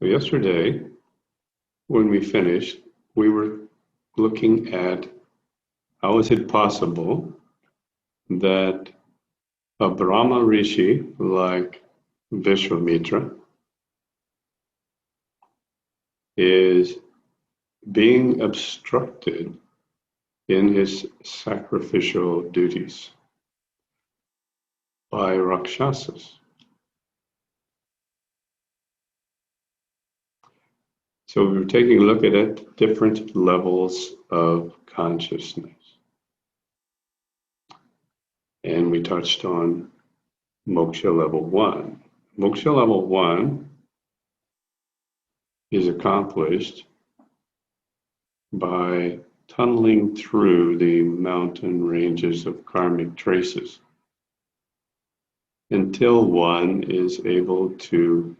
Yesterday, when we finished, we were looking at how is it possible that a Brahma Rishi like Vishwamitra is being obstructed in his sacrificial duties by Rakshasas. So we were taking a look at it, different levels of consciousness. And we touched on Moksha Level 1. Moksha Level 1 is accomplished by tunneling through the mountain ranges of karmic traces until one is able to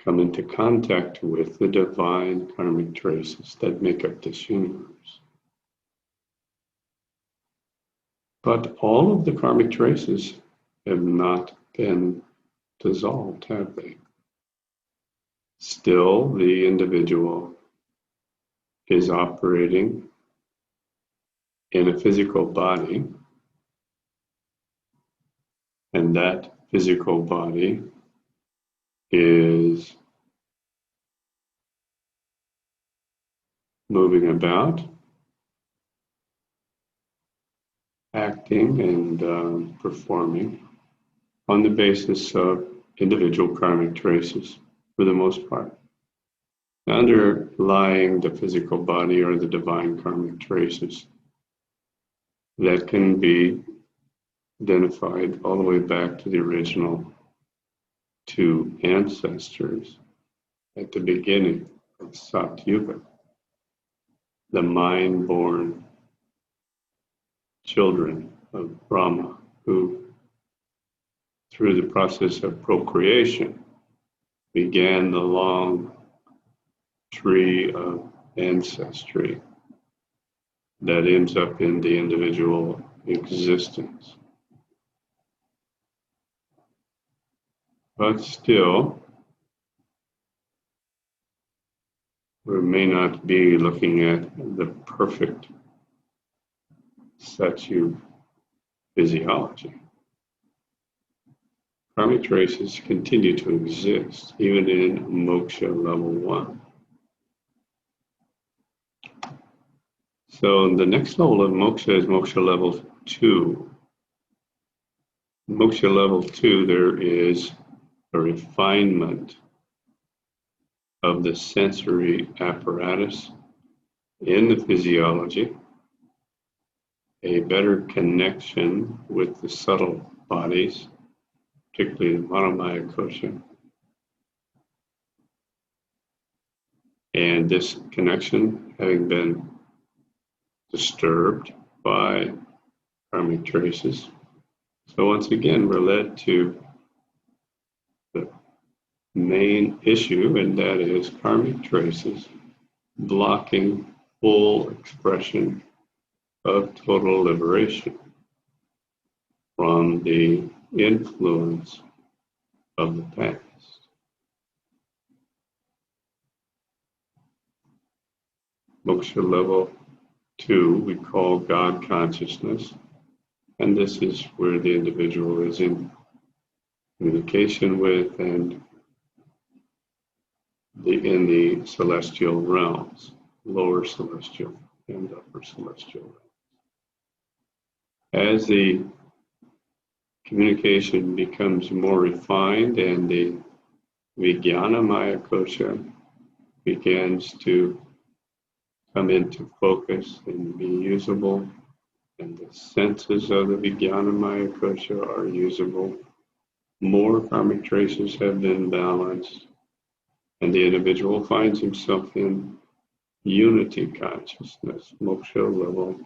come into contact with the divine karmic traces that make up this universe. But all of the karmic traces have not been dissolved, have they? Still, the individual is operating in a physical body, and that physical body is moving about, acting and performing on the basis of individual karmic traces for the most part. Underlying the physical body are the divine karmic traces that can be identified all the way back to the original two ancestors at the beginning of Sat Yuga, the mind-born children of Brahma, who, through the process of procreation, began the long tree of ancestry that ends up in the individual existence. But still, we may not be looking at the perfect Satyu physiology. Karmic traces continue to exist even in Moksha Level 1. So the next level of Moksha is Moksha Level 2. Moksha Level 2, there is a refinement of the sensory apparatus in the physiology, a better connection with the subtle bodies, particularly the Mahamaya Kosha. And this connection having been disturbed by karmic traces. So once again, we're led to the main issue, and that is karmic traces blocking full expression of total liberation from the influence of the past. Moksha Level 2 we call God consciousness, and this is where the individual is in communication with and in the celestial realms, lower celestial and upper celestial realms. As the communication becomes more refined and the Vijnanamaya Kosha begins to come into focus and be usable, and the senses of the Vijnanamaya Kosha are usable, more karmic traces have been balanced, and the individual finds himself in unity consciousness, Moksha Level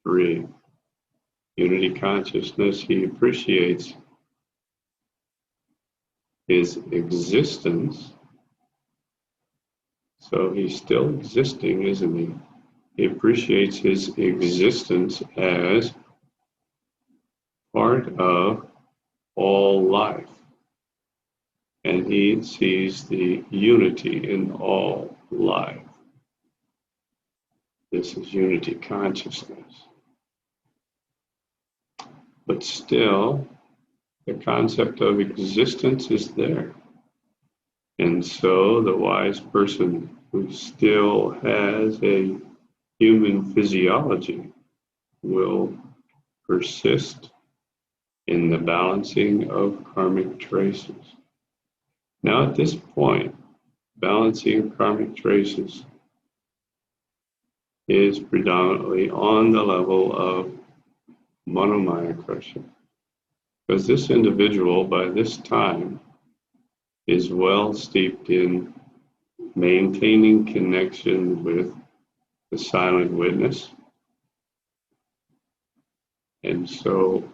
3. Unity consciousness, he appreciates his existence. So he's still existing, isn't he? He appreciates his existence as part of all life. and he sees the unity in all life. This is unity consciousness. But still, the concept of existence is there. And so the wise person who still has a human physiology will persist in the balancing of karmic traces. Now at this point, balancing of karmic traces is predominantly on the level of Manomaya Krishna. Because this individual, by this time, is well steeped in maintaining connection with the silent witness. And so,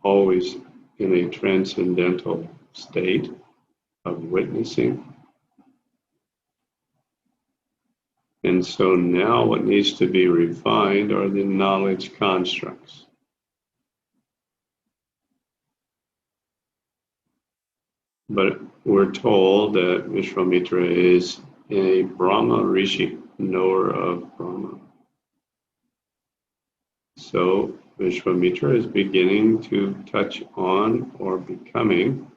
always in a transcendental state of witnessing. And so now what needs to be refined are the knowledge constructs. But we're told that Vishwamitra is a Brahma Rishi, knower of Brahma. So Vishwamitra is beginning to touch on or becoming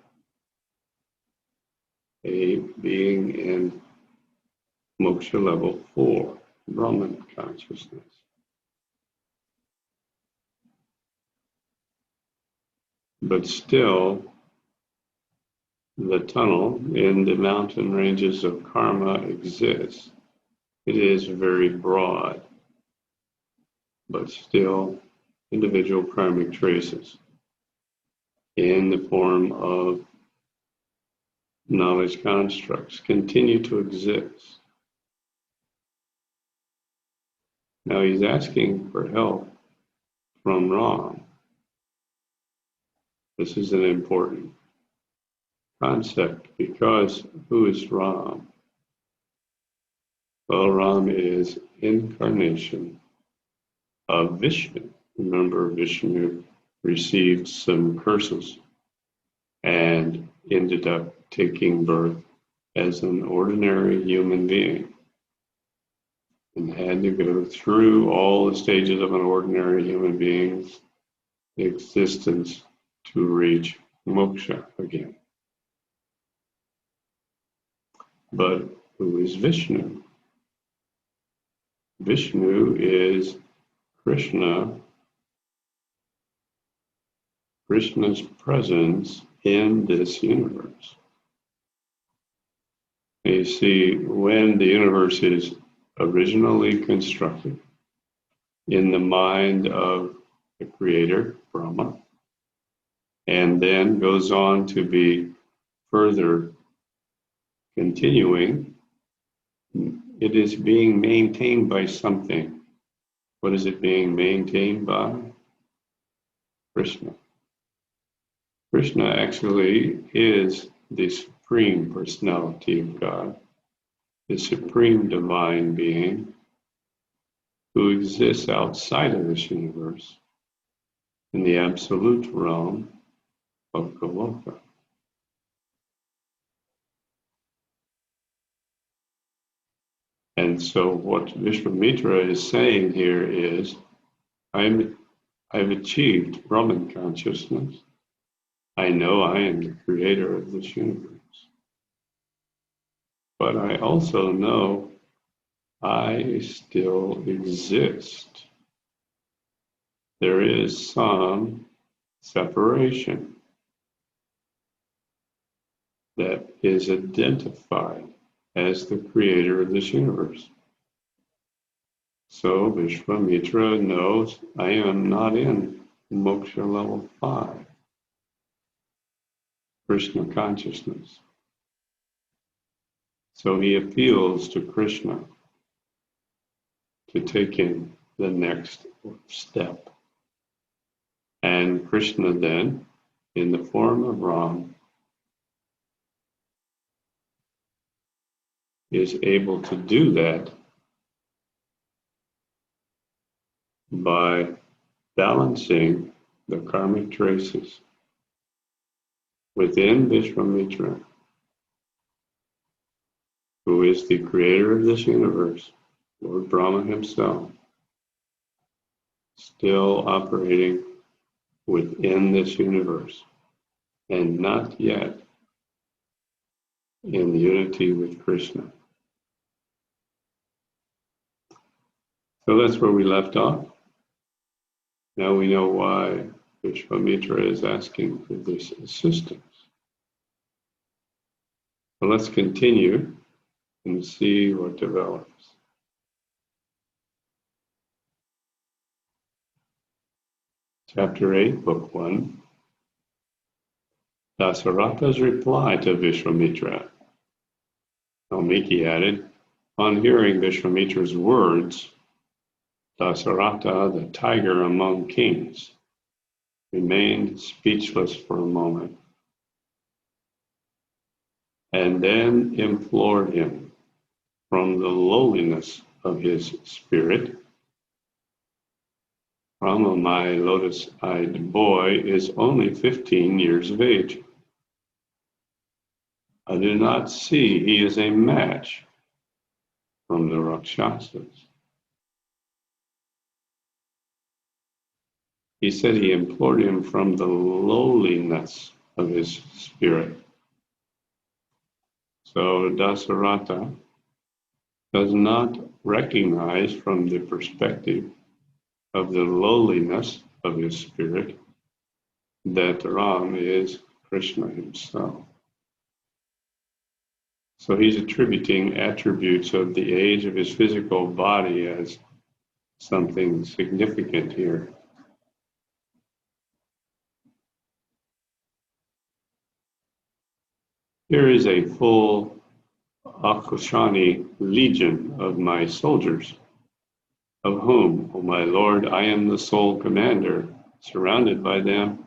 a being in Moksha Level 4, Brahman consciousness. But still, the tunnel in the mountain ranges of karma exists. It is very broad, but still individual karmic traces in the form of knowledge constructs continue to exist. Now he's asking for help from Ram. This is an important concept because who is Ram? Well, Ram is incarnation of Vishnu. Remember, Vishnu received some curses and ended up taking birth as an ordinary human being and had to go through all the stages of an ordinary human being's existence to reach moksha again. But who is Vishnu? Vishnu is Krishna, Krishna's presence in this universe. You see, when the universe is originally constructed in the mind of the creator, Brahma, and then goes on to be further continuing, it is being maintained by something. What is it being maintained by? Krishna. Krishna actually is the Supreme Personality of God, the Supreme Divine Being who exists outside of this universe in the absolute realm of Goloka. And so what Vishwamitra is saying here is, I've achieved Brahman consciousness. I know I am the creator of this universe. But I also know I still exist. There is some separation that is identified as the creator of this universe. So Vishwamitra knows I am not in Moksha Level 5, Krishna consciousness. So he appeals to Krishna to take in the next step. And Krishna then, in the form of Ram, is able to do that by balancing the karmic traces within Vishwamitra, who is the creator of this universe, Lord Brahma himself, still operating within this universe and not yet in unity with Krishna. So that's where we left off. Now we know why Vishwamitra is asking for this assistance. So let's continue and see what develops. Chapter 8, Book 1. Dasaratha's reply to Vishwamitra. Valmiki added, on hearing Vishwamitra's words, Dasaratha, the tiger among kings, remained speechless for a moment, and then implored him from the lowliness of his spirit. Brahma, my lotus-eyed boy, is only 15 years of age. I do not see he is a match from the Rakshasas. He said he implored him from the lowliness of his spirit. So Dasaratha does not recognize from the perspective of the lowliness of his spirit that Ram is Krishna himself. So he's attributing attributes of the age of his physical body as something significant here. Here is a full Akushani legion of my soldiers, of whom, O my lord, I am the sole commander. Surrounded by them,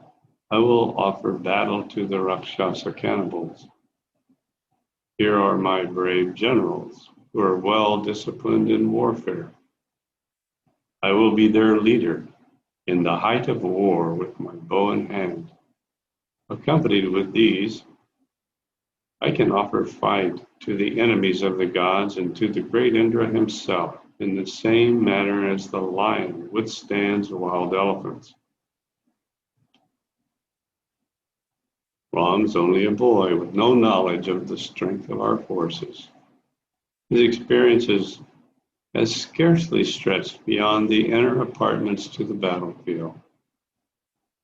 I will offer battle to the Rakshasa cannibals. Here are my brave generals, who are well disciplined in warfare. I will be their leader in the height of war with my bow in hand. Accompanied with these, I can offer fight to the enemies of the gods and to the great Indra himself in the same manner as the lion withstands wild elephants. Ram's only a boy with no knowledge of the strength of our forces. His experiences has scarcely stretched beyond the inner apartments to the battlefield.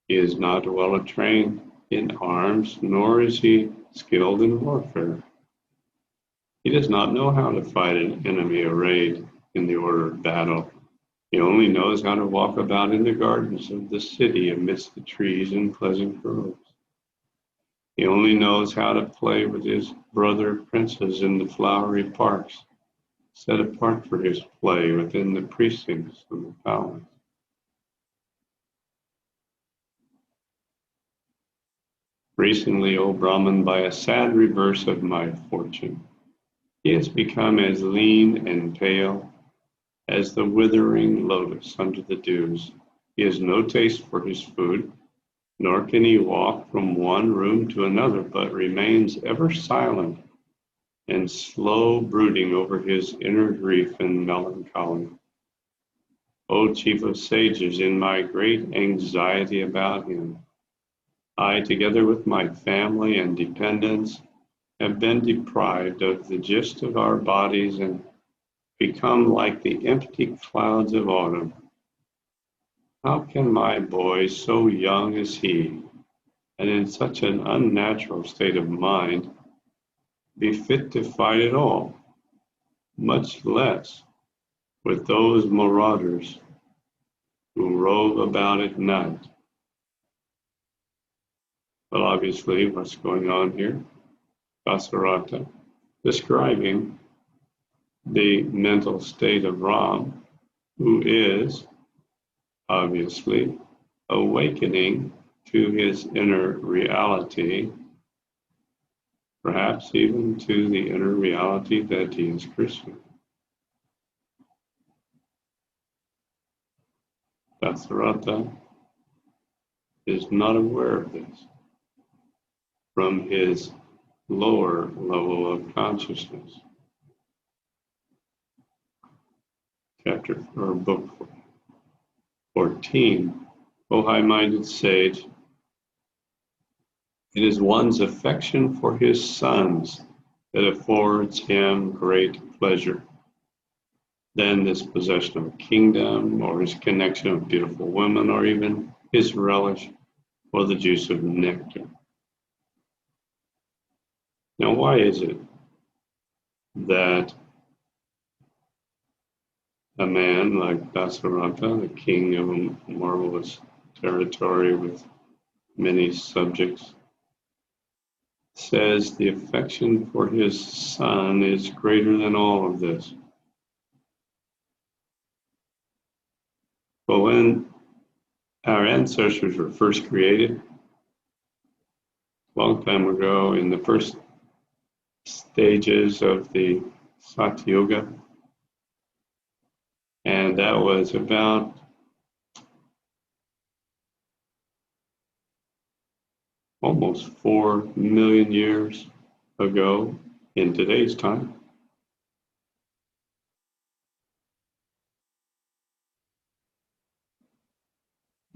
He is not well trained in arms, nor is he skilled in warfare. He does not know how to fight an enemy arrayed in the order of battle. He only knows how to walk about in the gardens of the city amidst the trees and pleasant groves. He only knows how to play with his brother princes in the flowery parks, set apart for his play within the precincts of the palace. Recently, O Brahman, by a sad reverse of my fortune, he has become as lean and pale as the withering lotus under the dews. He has no taste for his food, nor can he walk from one room to another, but remains ever silent and slow brooding over his inner grief and melancholy. O chief of sages, in my great anxiety about him, I, together with my family and dependents, have been deprived of the gist of our bodies and become like the empty clouds of autumn. How can my boy, so young as he, and in such an unnatural state of mind, be fit to fight at all, much less with those marauders who rove about at night? Well, obviously, what's going on here? Dasaratha describing the mental state of Ram, who is obviously awakening to his inner reality, perhaps even to the inner reality that he is Krishna. Dasaratha is not aware of this. from his lower level of consciousness. Chapter or book 14. O high-minded sage, it is one's affection for his sons that affords him great pleasure. Then this possession of a kingdom, or his connection with beautiful women, or even his relish for the juice of nectar. Now, why is it that a man like Dasarata, the king of a marvelous territory with many subjects, says the affection for his son is greater than all of this? But when our ancestors were first created, a long time ago, in the first stages of the Satyuga, and that was about almost 4 million years ago in today's time.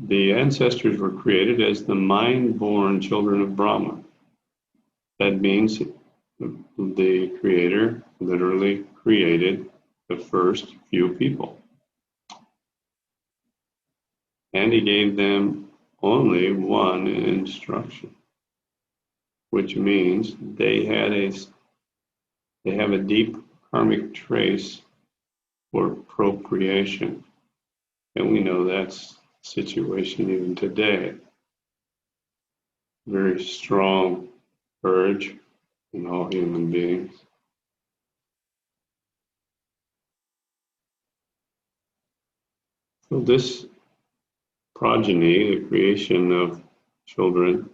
The ancestors were created as the mind-born children of Brahma. That means the Creator literally created the first few people. And he gave them only one instruction, which means they have a deep karmic trace for procreation. And we know that's the situation even today. Very strong urge in all human beings. So this progeny, the creation of children,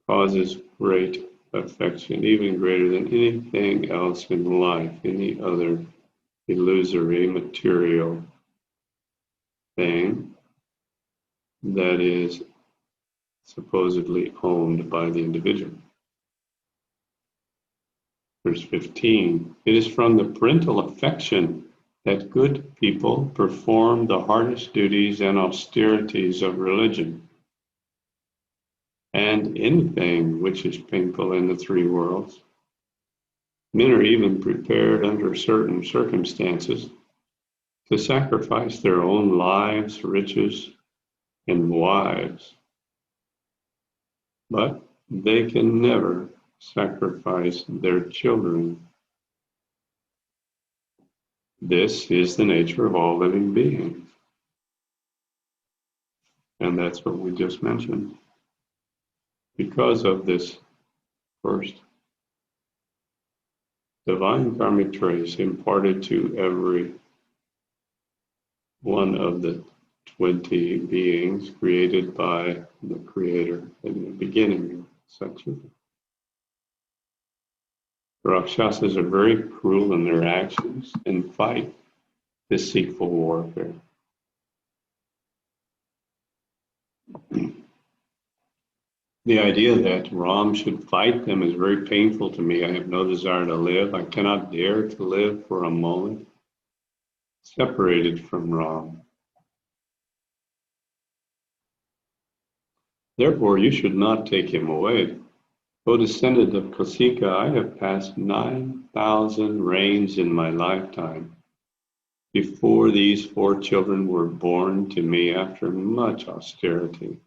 causes great affection, even greater than anything else in life, any other illusory material thing that is supposedly owned by the individual. Verse 15, it is from the parental affection that good people perform the hardest duties and austerities of religion, and anything which is painful in the three worlds. Men are even prepared under certain circumstances to sacrifice their own lives, riches, and wives. But they can never sacrifice their children. This is the nature of all living beings. And that's what we just mentioned. Because of this first divine karmic trace imparted to every one of the 20 beings created by the Creator in the beginning of Satyuga. The Rakshasas are very cruel in their actions and fight deceitful warfare. The idea that Ram should fight them is very painful to me. I have no desire to live. I cannot dare to live for a moment separated from Ram. Therefore, you should not take him away. O descendant of Kosika, I have passed 9,000 reigns in my lifetime before these 4 children were born to me after much austerity.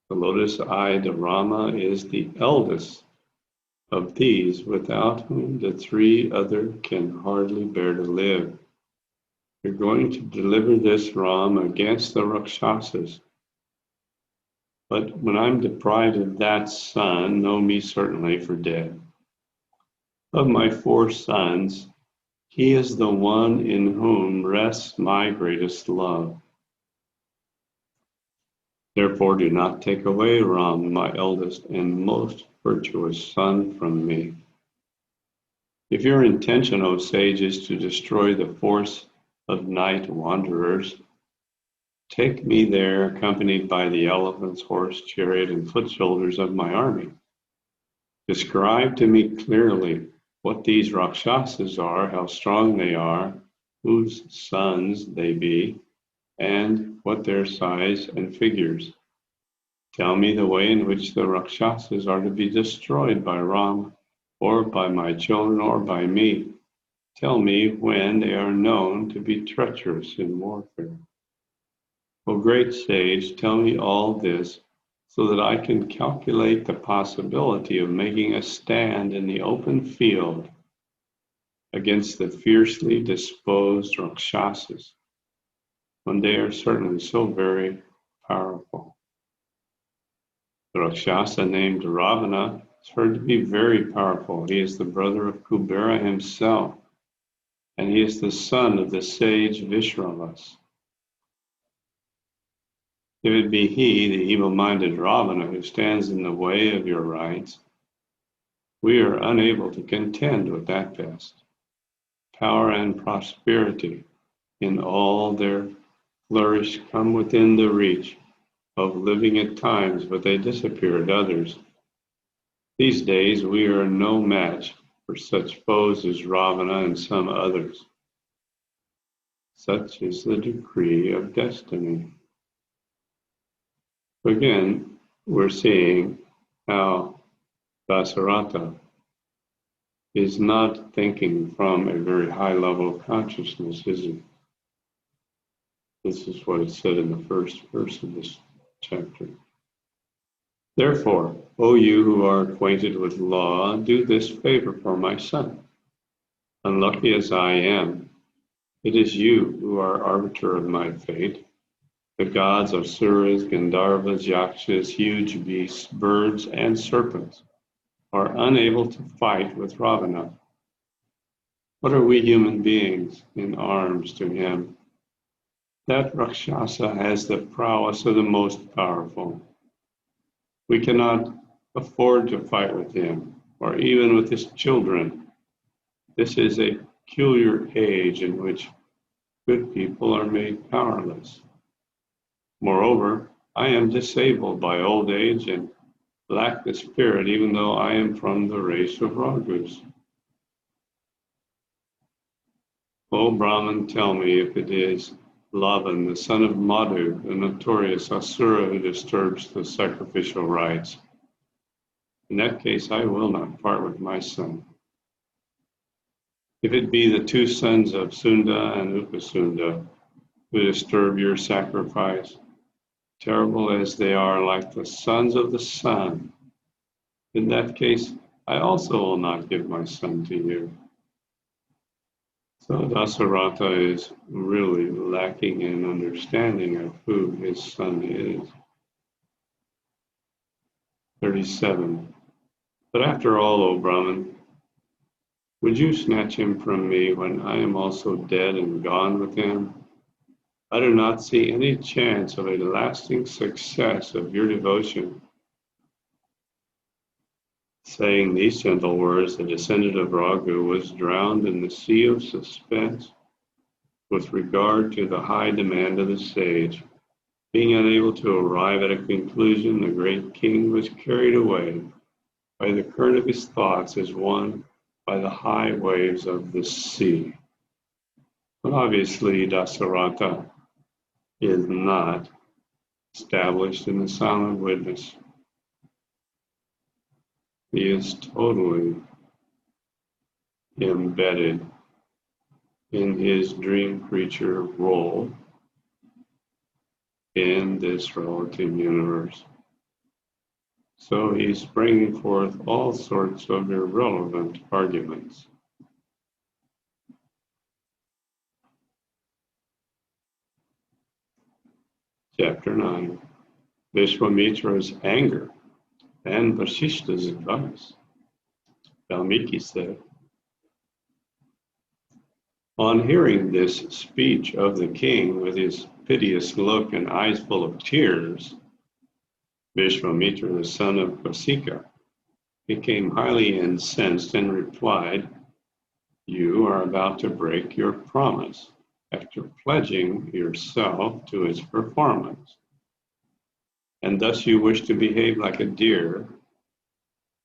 The lotus-eyed Rama is the eldest of these, without whom the 3 other can hardly bear to live. You're going to deliver this Ram against the Rakshasas. But when I'm deprived of that son, know me certainly for dead. Of my 4 sons, he is the one in whom rests my greatest love. Therefore, do not take away Ram, my eldest and most virtuous son, from me. If your intention, O sage, is to destroy the force of night wanderers, Take me there, accompanied by the elephants, horse, chariot, and foot soldiers of my army. Describe to me clearly what these Rakshasas are, how strong they are, whose sons they be, and what their size and figures. Tell me the way in which the Rakshasas are to be destroyed by Ram, or by my children, or by me. Tell me when they are known to be treacherous in warfare. O great sage, tell me all this so that I can calculate the possibility of making a stand in the open field against the fiercely disposed Rakshasas, when they are certainly so very powerful. The Rakshasa named Ravana is heard to be very powerful. He is the brother of Kubera himself, and he is the son of the sage Vishwamitra. If it be he, the evil-minded Ravana, who stands in the way of your rights, we are unable to contend with that best. Power and prosperity in all their flourish come within the reach of living at times, but they disappear at others. These days we are no match for such foes as Ravana and some others. Such is the decree of destiny. Again, we're seeing how Dasarata is not thinking from a very high level of consciousness, is he? This is what it said in the first verse of this chapter. Therefore, O you who are acquainted with law, do this favor for my son. Unlucky as I am, it is you who are arbiter of my fate. The gods, Asuras, Gandharvas, Yakshas, huge beasts, birds, and serpents are unable to fight with Ravana. What are we human beings in arms to him? That Rakshasa has the prowess of the most powerful. We cannot afford to fight with him, or even with his children. This is a peculiar age in which good people are made powerless. Moreover, I am disabled by old age and lack the spirit, even though I am from the race of Raghus. O Brahman, tell me if it is Lavan, the son of Madhu, the notorious Asura who disturbs the sacrificial rites. In that case, I will not part with my son. If it be the two sons of Sunda and Upasunda who disturb your sacrifice, terrible as they are, like the sons of the sun, in that case, I also will not give my son to you. So Dasarata is really lacking in understanding of who his son is. 37. But after all, O Brahman, would you snatch him from me when I am also dead and gone with him? I do not see any chance of a lasting success of your devotion. Saying these gentle words, the descendant of Raghu was drowned in the sea of suspense with regard to the high demand of the sage. Being unable to arrive at a conclusion, the great king was carried away by the current of his thoughts as one by the high waves of the sea. But obviously, Dasarata is not established in the silent witness. He is totally embedded in his dream creature role in this relative universe. So he's bringing forth all sorts of irrelevant arguments. Chapter 9. Vishwamitra's anger and Vasishta's advice. Valmiki said, on hearing this speech of the king with his piteous look and eyes full of tears, Vishwamitra, the son of Vasika, became highly incensed and replied, you are about to break your promise. after pledging yourself to its performance. And thus you wish to behave like a deer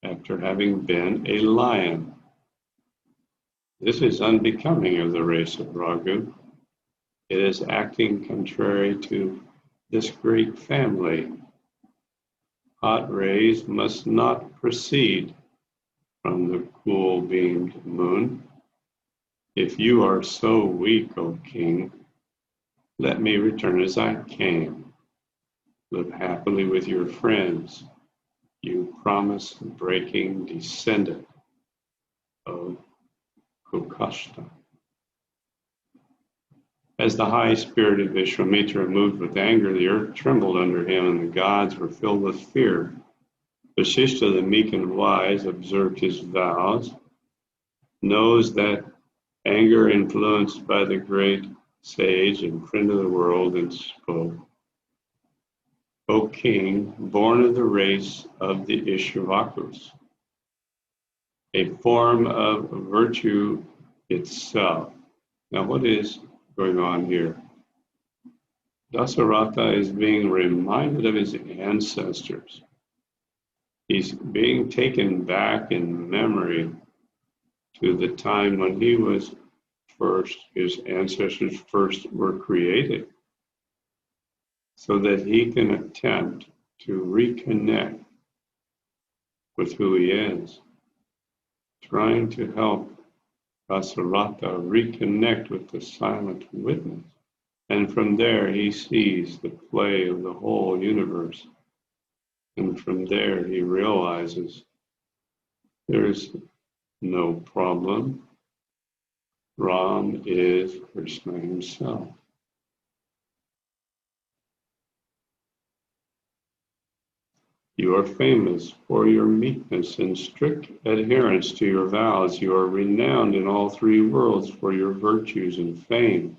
after having been a lion. This is unbecoming of the race of Ragu. It is acting contrary to this great family. Hot rays must not proceed from the cool-beamed moon. If you are so weak, O king, let me return as I came. Live happily with your friends, you promise-breaking descendant of Kukashta. As the high-spirited Vishwamitra moved with anger, the earth trembled under him, and the gods were filled with fear. Vashishta, the meek and wise, observed his vows, knows that anger influenced by the great sage and friend of the world, and spoke, O king, born of the race of the Ishvakus, a form of virtue itself. Now, what is going on here? Dasaratha is being reminded of his ancestors. He's being taken back in memory to the time when he was first, his ancestors first were created, so that he can attempt to reconnect with who he is, trying to help Dasaratha reconnect with the silent witness. And from there he sees the play of the whole universe. And from there he realizes there's no problem. Ram is Krishna himself. You are famous for your meekness and strict adherence to your vows. You are renowned in all three worlds for your virtues and fame.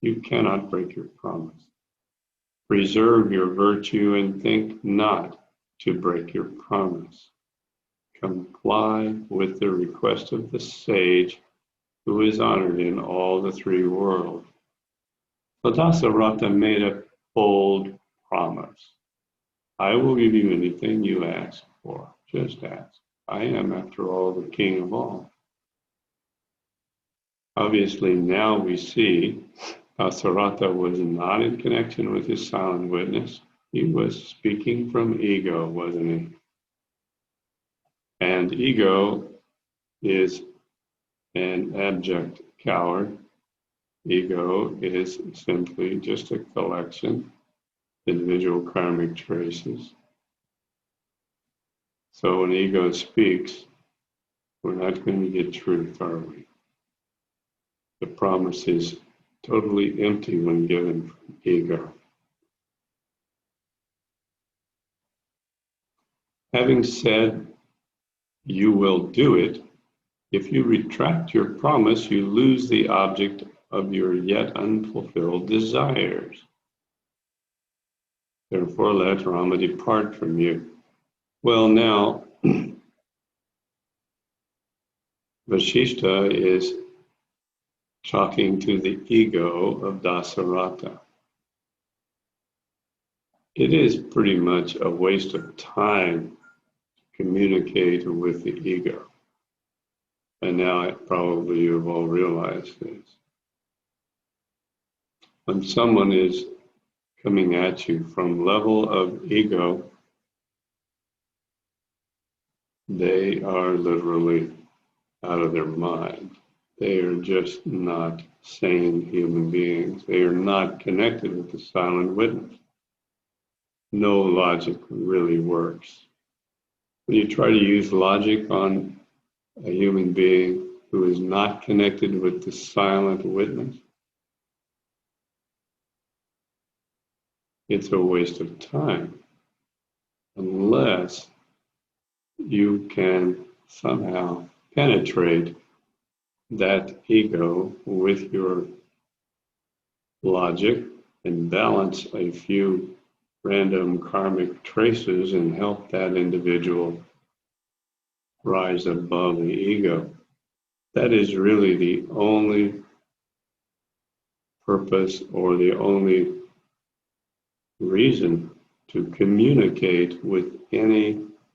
You cannot break your promise. Preserve your virtue and think not to break your promise. Comply with the request of the sage who is honored in all the three worlds. So Dasaratha made a bold promise. I will give you anything you ask for. Just ask. I am, after all, the king of all. Obviously, now we see Dasaratha was not in connection with his silent witness. He was speaking from ego, wasn't he? And ego is an abject coward. Ego is simply just a collection of individual karmic traces. So when ego speaks, we're not going to get truth, are we? The promise is totally empty when given from ego. Having said you will do it, if you retract your promise, you lose the object of your yet unfulfilled desires. Therefore, let Rama depart from you. Well, now, Vashishta is talking to the ego of Dasaratha. It is pretty much a waste of time to communicate with the ego. And now probably you've all realized this. When someone is coming at you from level of ego, they are literally out of their mind. They are just not sane human beings. They are not connected with the silent witness. No logic really works. When you try to use logic on a human being who is not connected with the silent witness, it's a waste of time, unless you can somehow penetrate that ego with your logic and balance a few random karmic traces and help that individual rise above the ego. That is really the only purpose or the only reason to communicate with any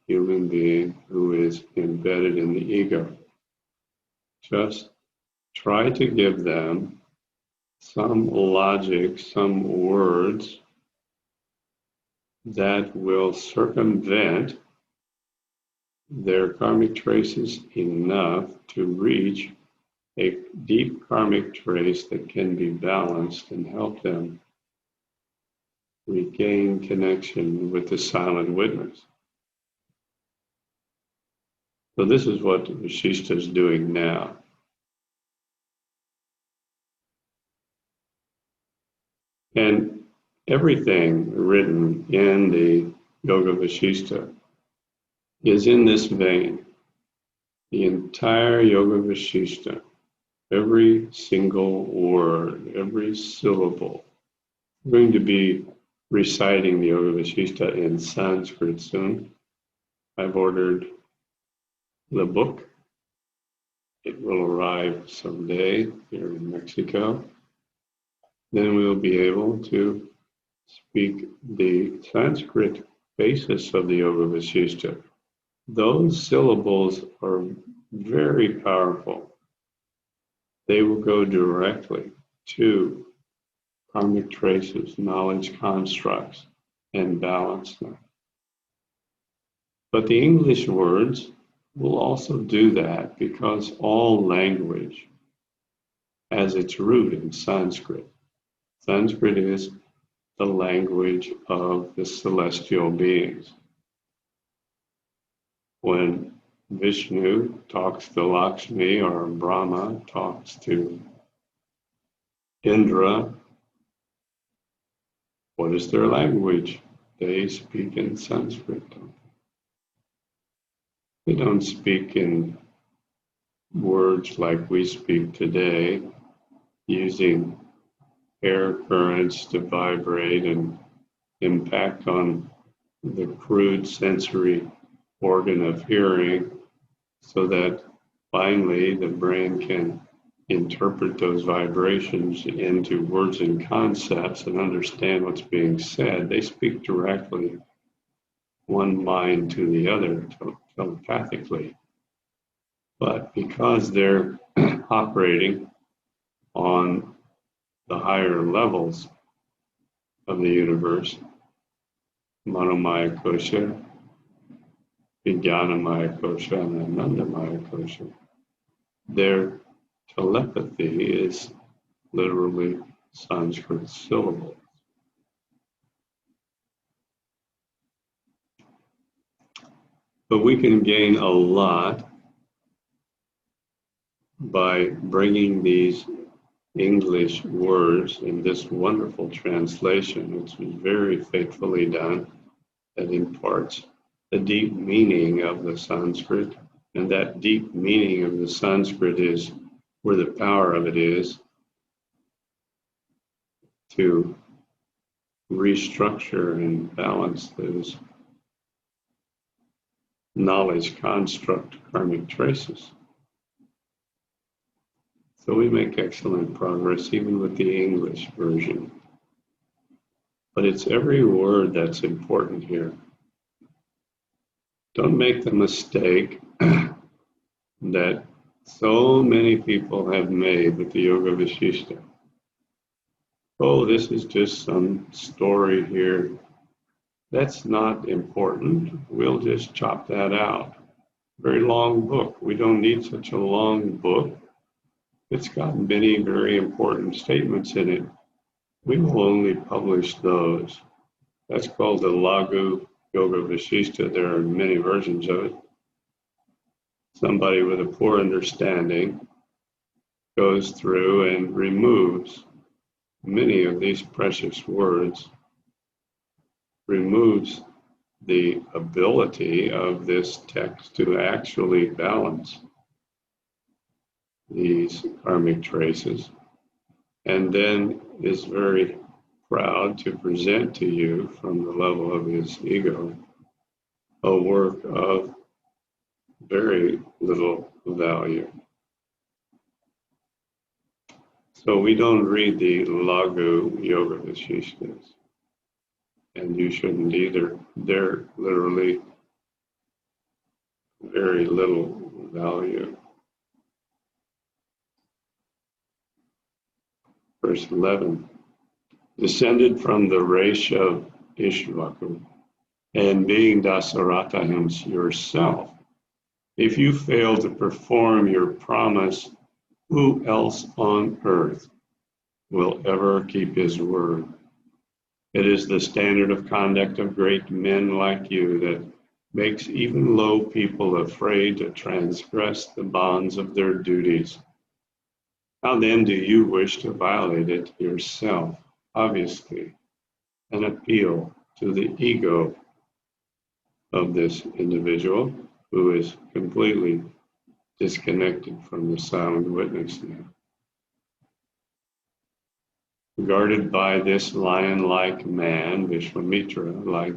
human being who is embedded in the ego. Just try to give them some logic, some words that will circumvent their karmic traces enough to reach a deep karmic trace that can be balanced and help them regain connection with the silent witness. So this is what Vishishta is doing now. And everything written in the Yoga Vishishta is in this vein. The entire Yoga Vishishta, every single word, every syllable. I'm going to be reciting the Yoga Vishishta in Sanskrit soon. I've ordered the book. It will arrive someday here in Mexico. Then we'll be able to speak the Sanskrit basis of the Yoga Vishishta. Those syllables are very powerful. They will go directly to karmic traces, knowledge constructs, and balance them. But the English words will also do that because all language has its root in Sanskrit. Sanskrit is the language of the celestial beings. When Vishnu talks to Lakshmi or Brahma talks to Indra, what is their language? They speak in Sanskrit. They don't speak in words like we speak today, using air currents to vibrate and impact on the crude sensory organ of hearing, so that finally the brain can interpret those vibrations into words and concepts and understand what's being said. They speak directly, one mind to the other, telepathically. But because they're operating on the higher levels of the universe, Manomaya Kosha, Vijnanamaya Kosha, and Anandamaya Kosha, their telepathy is literally Sanskrit syllables. But we can gain a lot by bringing these English words in this wonderful translation, which was very faithfully done, that imparts the deep meaning of the Sanskrit. And that deep meaning of the Sanskrit is where the power of it is to restructure and balance those knowledge construct karmic traces. So we make excellent progress even with the English version. But it's every word that's important here. Don't make the mistake that so many people have made with the Yoga Vishishta. Oh, this is just some story here. That's not important. We'll just chop that out. Very long book. We don't need such a long book. It's got many very important statements in it. We will only publish those. That's called the Lagu Yoga Vishishta. There are many versions of it. Somebody with a poor understanding goes through and removes many of these precious words, removes the ability of this text to actually balance these karmic traces, and then is very proud to present to you from the level of his ego a work of very little value. So we don't read the Lagu Yoga Vishishtas, and you shouldn't either. They're literally very little value. Verse 11, descended from the race of Ishvaku, and being Dasaratha yourself, if you fail to perform your promise, who else on earth will ever keep his word? It is the standard of conduct of great men like you that makes even low people afraid to transgress the bonds of their duties. How then do you wish to violate it yourself? Obviously, an appeal to the ego of this individual who is completely disconnected from the silent witness now. Guarded by this lion-like man, Vishwamitra, like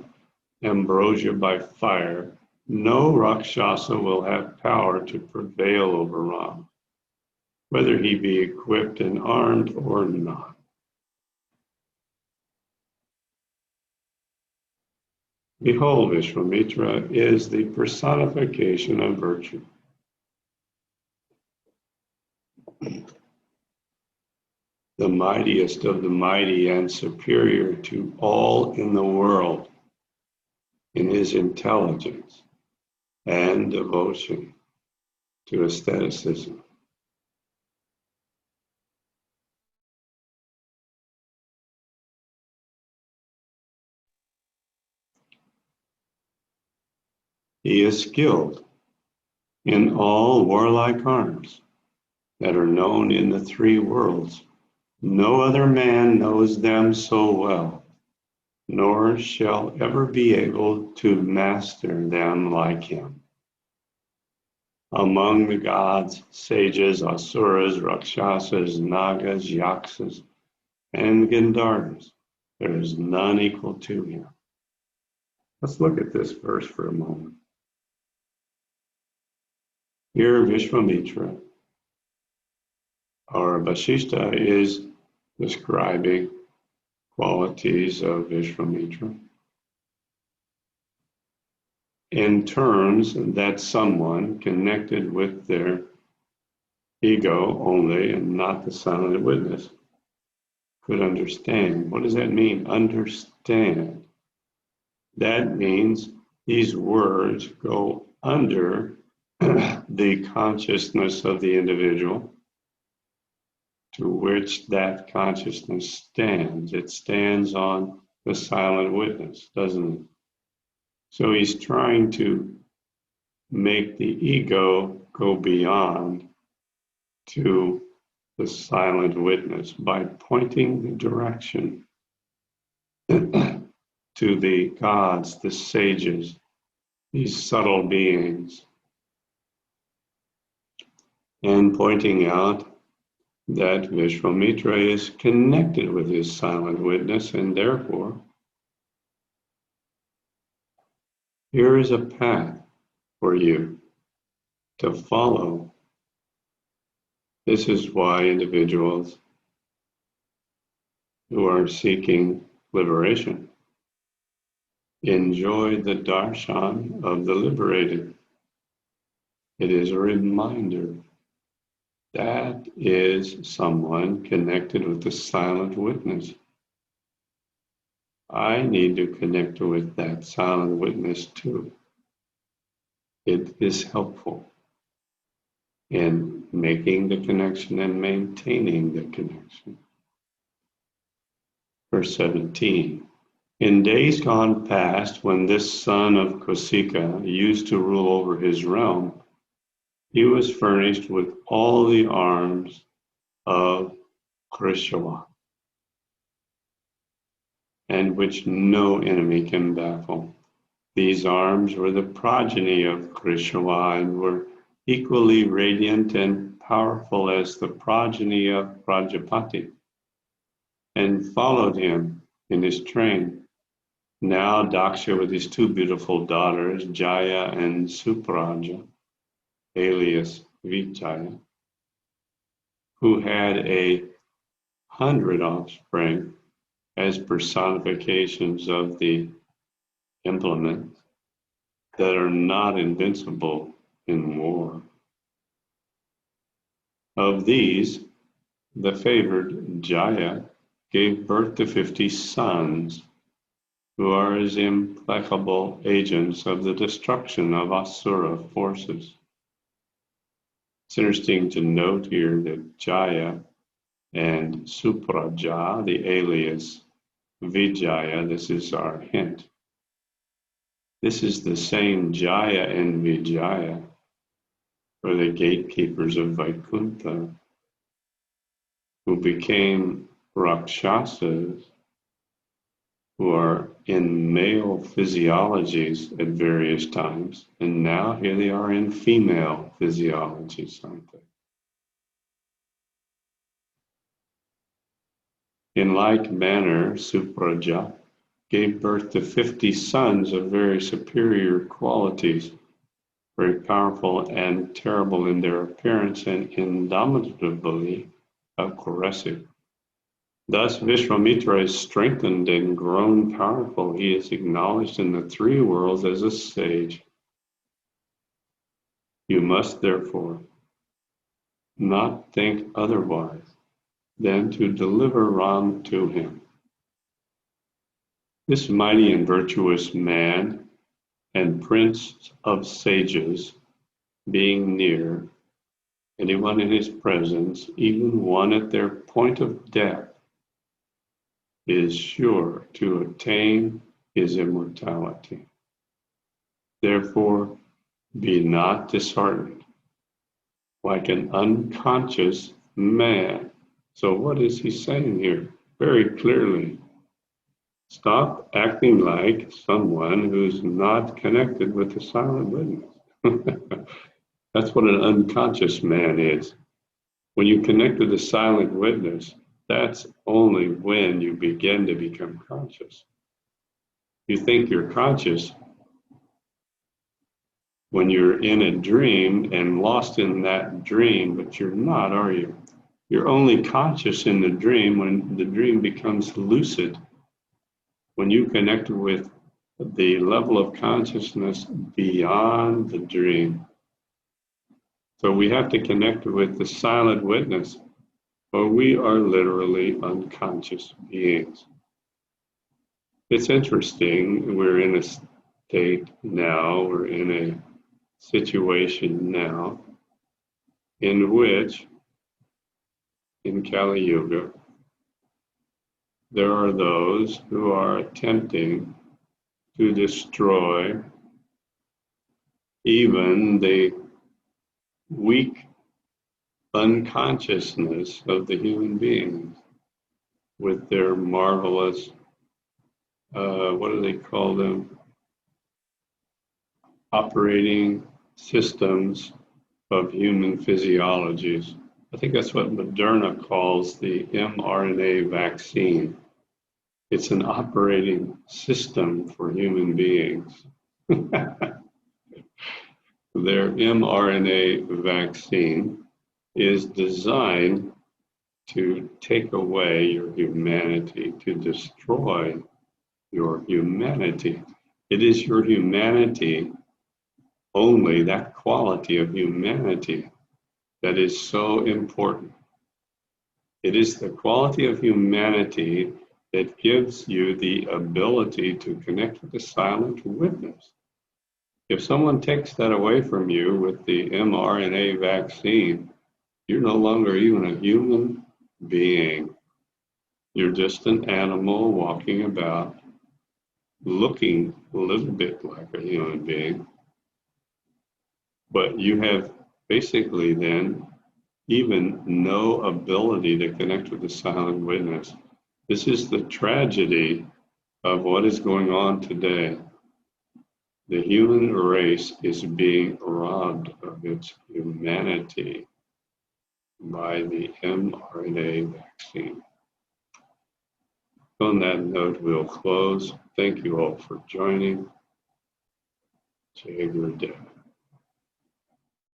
ambrosia by fire, no Rakshasa will have power to prevail over Rama, whether he be equipped and armed or not. Behold, Vishwamitra is the personification of virtue. The mightiest of the mighty and superior to all in the world in his intelligence and devotion to aestheticism. He is skilled in all warlike arms that are known in the three worlds. No other man knows them so well, nor shall ever be able to master them like him. Among the gods, sages, asuras, rakshasas, nagas, yaksas, and gandharvas, there is none equal to him. Let's look at this verse for a moment. Here, Vishwamitra, or Vasishta, is describing qualities of Vishwamitra in terms that someone connected with their ego only and not the silent witness could understand. What does that mean? Understand. That means these words go under the consciousness of the individual to which that consciousness stands. It stands on the silent witness, doesn't it? So he's trying to make the ego go beyond to the silent witness by pointing the direction to the gods, the sages, these subtle beings, and pointing out that Vishwamitra is connected with his silent witness, and therefore here is a path for you to follow. This is why individuals who are seeking liberation enjoy the darshan of the liberated. It is a reminder that is someone connected with the silent witness. I need to connect with that silent witness too. It is helpful in making the connection and maintaining the connection. Verse 17. In days gone past, when this son of Kosika used to rule over his realm, he was furnished with all the arms of Krishna, and which no enemy can baffle. These arms were the progeny of Krishna and were equally radiant and powerful as the progeny of Prajapati, and followed him in his train. Now Daksha with his two beautiful daughters, Jaya and Supraja, alias Vijaya, who had a 100 offspring as personifications of the implement that are not invincible in war. Of these, the favored Jaya gave birth to 50 sons, who are as implacable agents of the destruction of Asura forces. It's interesting to note here that Jaya and Supraja, the alias Vijaya, this is our hint. This is the same Jaya and Vijaya for the gatekeepers of Vaikuntha, who became Rakshasas, who are in male physiologies at various times, and now here they are in female physiologies, aren't they? In like manner, Supraja gave birth to 50 sons of very superior qualities, very powerful and terrible in their appearance and indomitably aggressive. Thus, Vishwamitra is strengthened and grown powerful. He is acknowledged in the three worlds as a sage. You must therefore not think otherwise than to deliver Ram to him. This mighty and virtuous man and prince of sages, being near, anyone in his presence, even one at their point of death, is sure to attain his immortality. Therefore, be not disheartened, like an unconscious man. So what is he saying here? Very clearly, stop acting like someone who's not connected with the silent witness. That's what an unconscious man is. When you connect with the silent witness, that's only when you begin to become conscious. You think you're conscious when you're in a dream and lost in that dream, but you're not, are you? You're only conscious in the dream when the dream becomes lucid. When you connect with the level of consciousness beyond the dream. So we have to connect with the silent witness, or we are literally unconscious beings. It's interesting, we're in a state now, we're in a situation now in which, in Kali Yuga, there are those who are attempting to destroy even the weak unconsciousness of the human beings with their marvelous, what do they call them? Operating systems of human physiologies. I think that's what Moderna calls the mRNA vaccine. It's an operating system for human beings. Their mRNA vaccine is designed to take away your humanity, to destroy your humanity. It is your humanity, only that quality of humanity, that is so important. It is the quality of humanity that gives you the ability to connect with the silent witness. If someone takes that away from you with the mRNA vaccine, you're no longer even a human being. You're just an animal walking about, looking a little bit like a human being. But you have basically then even no ability to connect with the silent witness. This is the tragedy of what is going on today. The human race is being robbed of its humanity by the mRNA vaccine. On that note, we'll close. Thank you all for joining. Jai Gurudev.